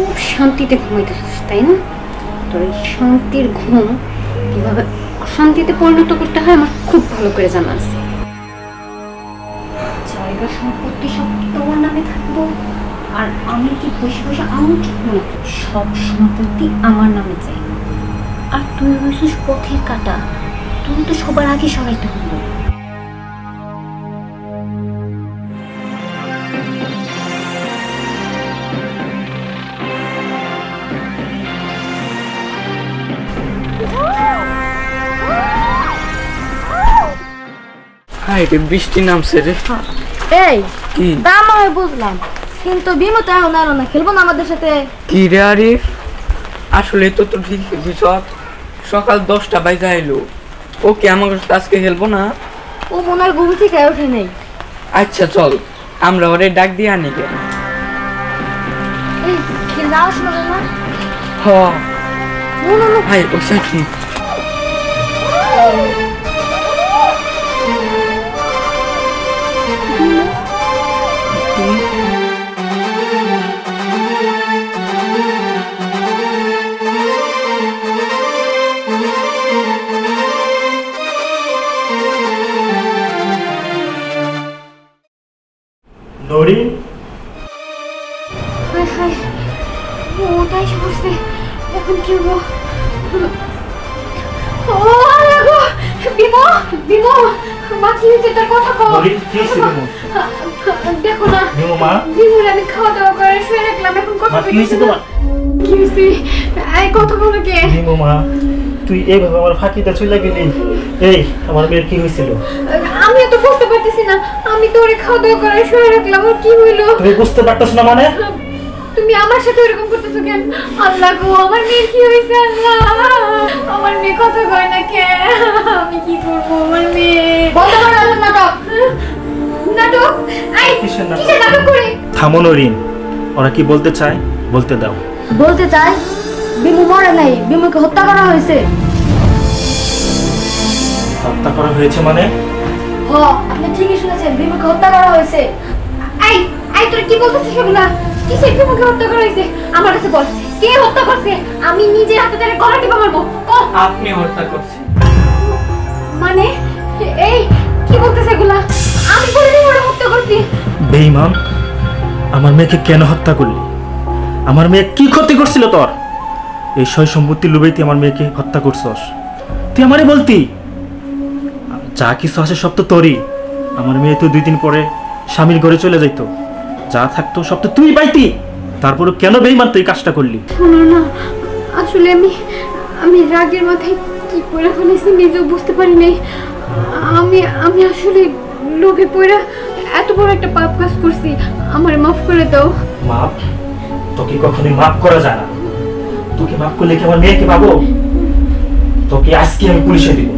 খুব শান্তিতে ঘুমাইতেছিস তাই না? তোর এই শান্তির ঘুম কিভাবে অশান্তিতে পরিণত করতে হয় আমার খুব ভালো করে জানা আছে। জায়গা সম্পত্তি সব তোর নামে থাকবো, আর আমি কি বসে বসে আঙুল চুকবো না? সব সম্পত্তি আমার নামে চাই। আর তুই হয়েছিস পথের কাটা, তুই তো সবার আগে সরাইতে হলো। হাই রে, বৃষ্টি নামছে রে। এই কি দাম হয় বুঝলাম, কিন্তু বিমো তো এখন এলো না, খেলবো না আমাদের সাথে? কি রে আরিফ, আসলে তো তো ঠিক বুঝছ, সকাল 10টা বাজে আইলো। ও কি আমার সাথে আজকে খেলবো না? ও মনে হয় ঘুম থেকে ওঠে নেই। আচ্ছা চল, আমরা ওরে ডাক দিয়ে আনি গে। এই কি যাওয়া শোনা না? হ ভাই, ও সাথী নরিন, হায় হায়, ওটাই সমস্যা। এখন কি হবো? ও আল্লাহ গো, বিমো বিমো, মা কি হয়েছে? তোর কথা কও। নরিন কি হয়েছে? বিমো দেখো না, বিমো মা, বিমুর আমি খাওয়া দাওয়া করে শুয়ে রাখলাম, এখন কথা মা কি হয়েছে তোমার? কি হয়েছে? এই কথা বলো কে? বিমো মা, তুই এইভাবে আমার ফাঁকিতে চলে গেলি। এই আমার মেয়ের কি হয়েছিল? আমি তো বুঝতে পারতেছি না, আমি তো ওরে খাওয়া দাওয়া করে শুয়ে রাখলাম, ওর কি হইলো? তুমি বুঝতে পারতেছ না মানে? তুমি আমার সাথে এরকম করতেছো কেন? আল্লাহ গো, আমার মেয়ের কি হয়েছে? আল্লাহ, আমার মেয়ে কথা কয় না কে? আমি কি করবো? আমার মেয়ে বন্ধ করো আপনার নাটক। নাটক? এই কিসের নাটক? কিসের নাটক করে? থামো নরিন, ওরা কি বলতে চায় বলতে দাও। বলতে চাই বিমু মরে নাই, বিমুকে হত্যা করা হয়েছে। হত্যা করা হয়েছে মানে? হ, আপনি ঠিকই শুনেছেন, বিমুকে হত্যা করা হয়েছে। এই এই তোর কি বলতেছিস এগুলা? কিসের বিমুকে হত্যা করা হয়েছে? আমার কাছে বল, কে হত্যা করছে? আমি নিজে হাতে তারে গলা টিপা মারবো। আপনি হত্যা করছেন মানে এই কি বলতেছে এগুলা? আমি বলিনি ওরা হত্যা করছি। বেঈমান, আমার মেয়েকে কেন হত্যা করলি? আমার মেয়ে কি ক্ষতি করছিল তোর? এই সয় সম্পত্তি লুবেই তুই আমার মেয়েকে হত্যা করছস। তুই আমারে বলতি যা কিছু আছে সব তো তোরই। আমার মেয়ে তো 2 দিন পরে স্বামীর ঘরে চলে যাইতো, যা থাকতো সব তো তুই পাইতি। তারপরে কেন বেঈমান তুই কাজটা করলি? শোনো না, আসলে আমি রাগের মাথায় কি করে ফেলেছি নিজেও বুঝতে পারি নাই। আমি আসলে লোভে পড়ে এত বড় একটা পাপ কাজ করছি, আমার মাফ করে দাও। মাপ? তোকে কখনোই মাফ করা যায় না। তোকে মাফ করলে কি আমার মেয়েকে পাবো? তোকে আজকে আমি পুলিশে দিব।